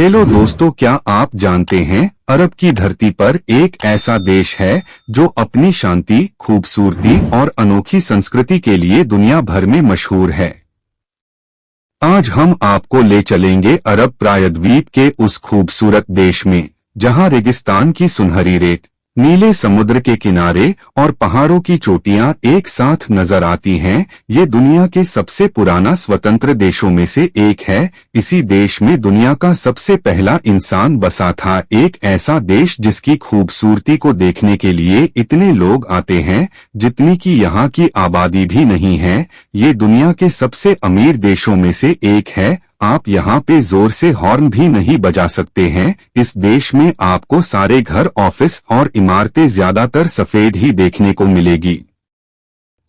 Hello दोस्तों, क्या आप जानते हैं अरब की धरती पर एक ऐसा देश है जो अपनी शांति, खूबसूरती और अनोखी संस्कृति के लिए दुनिया भर में मशहूर है। आज हम आपको ले चलेंगे अरब प्रायद्वीप के उस खूबसूरत देश में जहां रेगिस्तान की सुनहरी रेत, नीले समुद्र के किनारे और पहाड़ों की चोटियां एक साथ नजर आती हैं। ये दुनिया के सबसे पुराना स्वतंत्र देशों में से एक है। इसी देश में दुनिया का सबसे पहला इंसान बसा था। एक ऐसा देश जिसकी खूबसूरती को देखने के लिए इतने लोग आते हैं जितनी कि यहाँ की आबादी भी नहीं है। ये दुनिया के सबसे अमीर देशों में से एक है। आप यहाँ पे जोर से हॉर्न भी नहीं बजा सकते हैं। इस देश में आपको सारे घर, ऑफिस और इमारतें ज्यादातर सफेद ही देखने को मिलेगी।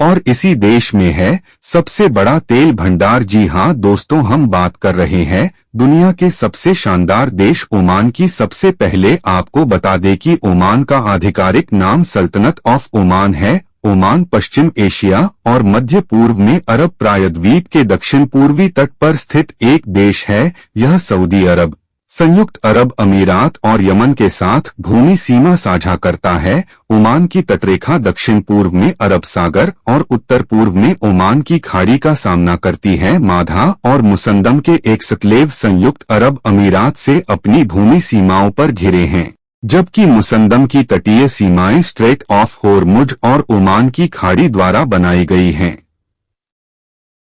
और इसी देश में है सबसे बड़ा तेल भंडार। जी हाँ दोस्तों, हम बात कर रहे हैं दुनिया के सबसे शानदार देश ओमान की। सबसे पहले आपको बता दें कि ओमान का आधिकारिक नाम सल्तनत ऑफ ओमान है। ओमान पश्चिम एशिया और मध्य पूर्व में अरब प्रायद्वीप के दक्षिण पूर्वी तट पर स्थित एक देश है। यह सऊदी अरब, संयुक्त अरब अमीरात और यमन के साथ भूमि सीमा साझा करता है। ओमान की तटरेखा दक्षिण पूर्व में अरब सागर और उत्तर पूर्व में ओमान की खाड़ी का सामना करती है। माधा और मुसंदम के एक्सक्लेव संयुक्त अरब अमीरात से अपनी भूमि सीमाओं पर घिरे हैं, जबकि मुसंदम की तटीय सीमाएं स्ट्रेट ऑफ होर्मुज और ओमान की खाड़ी द्वारा बनाई गई हैं।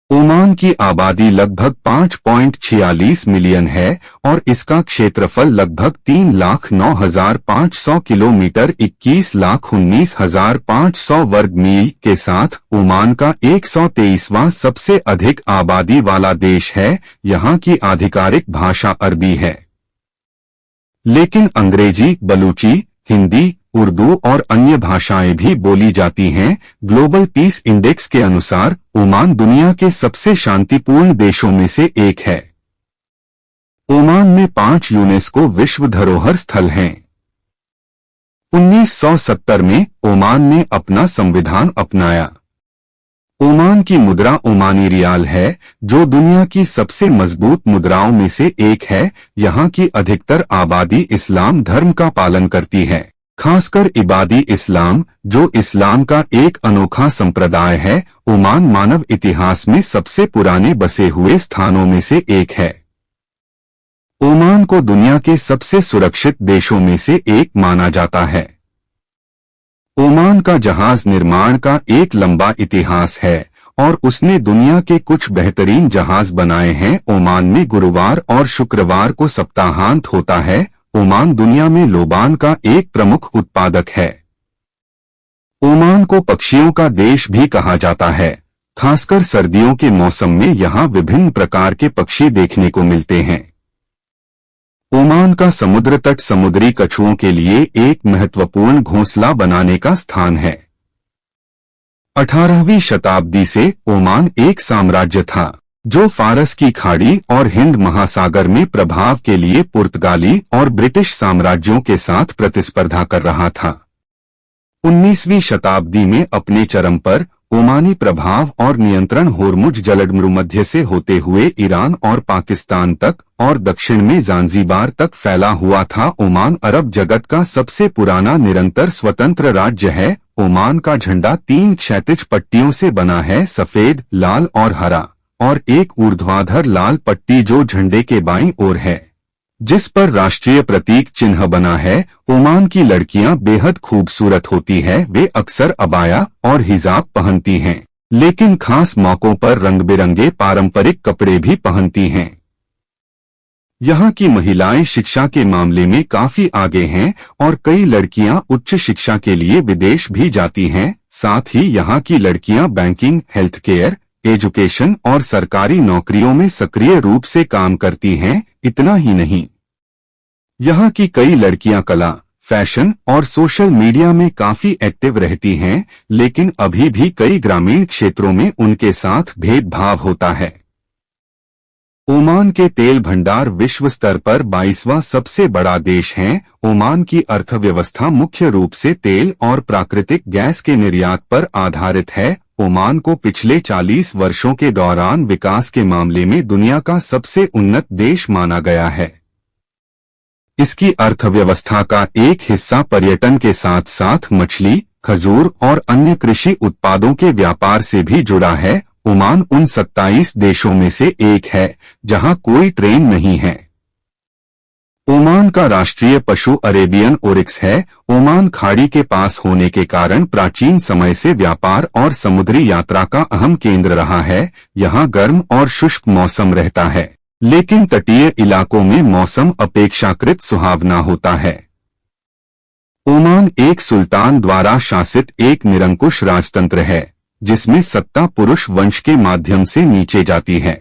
ओमान की आबादी लगभग 5.46 मिलियन है और इसका क्षेत्रफल लगभग 3,09,500 किलोमीटर 21,19,500 वर्ग मील के साथ ओमान का 123वां सबसे अधिक आबादी वाला देश है। यहाँ की आधिकारिक भाषा अरबी है, लेकिन अंग्रेजी, बलूची, हिंदी, उर्दू और अन्य भाषाएं भी बोली जाती हैं। ग्लोबल पीस इंडेक्स के अनुसार ओमान दुनिया के सबसे शांतिपूर्ण देशों में से एक है। ओमान में 5 यूनेस्को विश्व धरोहर स्थल हैं। 1970 में ओमान ने अपना संविधान अपनाया। ओमान की मुद्रा ओमानी रियाल है, जो दुनिया की सबसे मजबूत मुद्राओं में से एक है। यहाँ की अधिकतर आबादी इस्लाम धर्म का पालन करती है, खासकर इबादी इस्लाम, जो इस्लाम का एक अनोखा संप्रदाय है। ओमान मानव इतिहास में सबसे पुराने बसे हुए स्थानों में से एक है। ओमान को दुनिया के सबसे सुरक्षित देशों में से एक माना जाता है। ओमान का जहाज निर्माण का एक लंबा इतिहास है और उसने दुनिया के कुछ बेहतरीन जहाज बनाए हैं। ओमान में गुरुवार और शुक्रवार को सप्ताहांत होता है। ओमान दुनिया में लोबान का एक प्रमुख उत्पादक है। ओमान को पक्षियों का देश भी कहा जाता है। खासकर सर्दियों के मौसम में यहाँ विभिन्न प्रकार के पक्षी देखने को मिलते हैं। ओमान का समुद्र तट समुद्री कछुओं के लिए एक महत्वपूर्ण घोंसला बनाने का स्थान है। 18वीं शताब्दी से ओमान एक साम्राज्य था जो फारस की खाड़ी और हिंद महासागर में प्रभाव के लिए पुर्तगाली और ब्रिटिश साम्राज्यों के साथ प्रतिस्पर्धा कर रहा था। 19वीं शताब्दी में अपने चरम पर ओमानी प्रभाव और नियंत्रण होर्मुज जलसंधि से होते हुए ईरान और पाकिस्तान तक और दक्षिण में जांजीबार तक फैला हुआ था। ओमान अरब जगत का सबसे पुराना निरंतर स्वतंत्र राज्य है। ओमान का झंडा 3 क्षैतिज पट्टियों से बना है, सफेद, लाल और हरा, और एक ऊर्ध्वाधर लाल पट्टी जो झंडे के बाईं ओर है, जिस पर राष्ट्रीय प्रतीक चिन्ह बना है। ओमान की लड़कियां बेहद खूबसूरत होती है। वे अक्सर अबाया और हिजाब पहनती हैं, लेकिन खास मौकों पर रंग-बिरंगे पारंपरिक कपड़े भी पहनती हैं। यहाँ की महिलाएं शिक्षा के मामले में काफी आगे हैं और कई लड़कियां उच्च शिक्षा के लिए विदेश भी जाती हैं। साथ ही यहाँ की लड़कियां बैंकिंग, हेल्थ केयर, एजुकेशन और सरकारी नौकरियों में सक्रिय रूप से काम करती हैं। इतना ही नहीं, यहाँ की कई लड़कियां कला, फैशन और सोशल मीडिया में काफी एक्टिव रहती हैं, लेकिन अभी भी कई ग्रामीण क्षेत्रों में उनके साथ भेदभाव होता है। ओमान के तेल भंडार विश्व स्तर पर 22वां सबसे बड़ा देश है। ओमान की अर्थव्यवस्था मुख्य रूप से तेल और प्राकृतिक गैस के निर्यात पर आधारित है। ओमान को पिछले 40 वर्षों के दौरान विकास के मामले में दुनिया का सबसे उन्नत देश माना गया है। इसकी अर्थव्यवस्था का एक हिस्सा पर्यटन के साथ साथ मछली, खजूर और अन्य कृषि उत्पादों के व्यापार से भी जुड़ा है। ओमान उन 27 देशों में से एक है जहां कोई ट्रेन नहीं है। ओमान का राष्ट्रीय पशु अरेबियन ओरिक्स है। ओमान खाड़ी के पास होने के कारण प्राचीन समय से व्यापार और समुद्री यात्रा का अहम केंद्र रहा है। यहाँ गर्म और शुष्क मौसम रहता है, लेकिन तटीय इलाकों में मौसम अपेक्षाकृत सुहावना होता है। ओमान एक सुल्तान द्वारा शासित एक निरंकुश राजतंत्र है, जिसमें सत्ता पुरुष वंश के माध्यम से नीचे जाती है।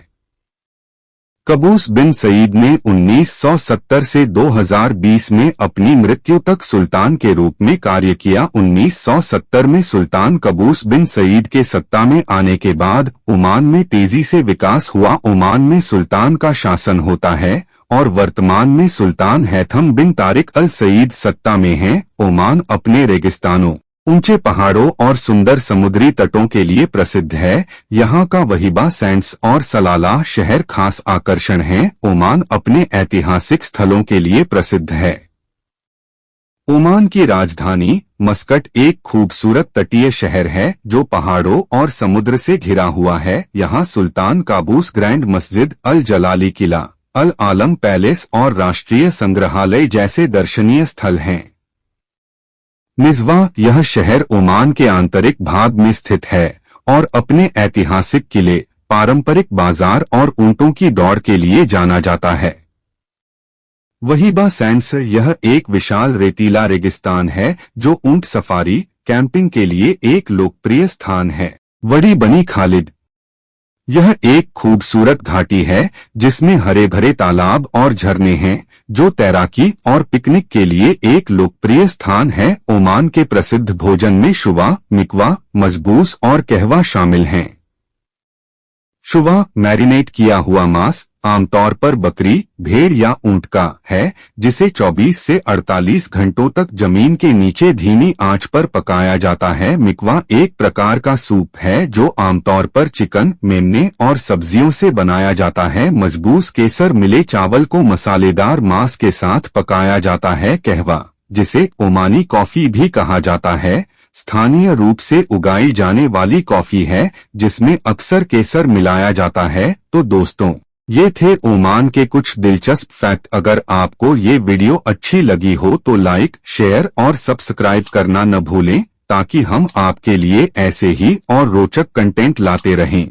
कबूस बिन सईद ने 1970 से 2020 में अपनी मृत्यु तक सुल्तान के रूप में कार्य किया। 1970 में सुल्तान कबूस बिन सईद के सत्ता में आने के बाद ओमान में तेजी से विकास हुआ। ओमान में सुल्तान का शासन होता है और वर्तमान में सुल्तान हैथम बिन तारिक अल सईद सत्ता में हैं। ओमान अपने रेगिस्तानों, ऊंचे पहाड़ों और सुंदर समुद्री तटों के लिए प्रसिद्ध है। यहाँ का वहीबा सैंड्स और सलाला शहर खास आकर्षण हैं। ओमान अपने ऐतिहासिक स्थलों के लिए प्रसिद्ध है। ओमान की राजधानी मस्कट एक खूबसूरत तटीय शहर है जो पहाड़ों और समुद्र से घिरा हुआ है। यहाँ सुल्तान काबूस ग्रैंड मस्जिद, अल जलाली किला, अल आलम पैलेस और राष्ट्रीय संग्रहालय जैसे दर्शनीय स्थल हैं। निज़वा, यह शहर ओमान के आंतरिक भाग में स्थित है और अपने ऐतिहासिक किले, पारंपरिक बाजार और ऊंटों की दौड़ के लिए जाना जाता है। वहीबा सैंड्स, यह एक विशाल रेतीला रेगिस्तान है जो ऊंट सफारी, कैंपिंग के लिए एक लोकप्रिय स्थान है। वडी बनी खालिद, यह एक खूबसूरत घाटी है जिसमें हरे भरे तालाब और झरने हैं जो तैराकी और पिकनिक के लिए एक लोकप्रिय स्थान है। ओमान के प्रसिद्ध भोजन में शुवा, मिकवा, मजबूस और कहवा शामिल हैं। शुवा मैरिनेट किया हुआ मांस आमतौर पर बकरी, भेड़ या ऊंट का है, जिसे 24 से 48 घंटों तक जमीन के नीचे धीमी आंच पर पकाया जाता है। मिकवा एक प्रकार का सूप है जो आमतौर पर चिकन, मेमने और सब्जियों से बनाया जाता है। मजबूस केसर मिले चावल को मसालेदार मांस के साथ पकाया जाता है। कहवा, जिसे ओमानी कॉफी भी कहा जाता है, स्थानीय रूप से उगाई जाने वाली कॉफी है जिसमें अक्सर केसर मिलाया जाता है। तो दोस्तों, ये थे ओमान के कुछ दिलचस्प फैक्ट। अगर आपको ये वीडियो अच्छी लगी हो तो लाइक, शेयर और सब्सक्राइब करना न भूलें ताकि हम आपके लिए ऐसे ही और रोचक कंटेंट लाते रहें।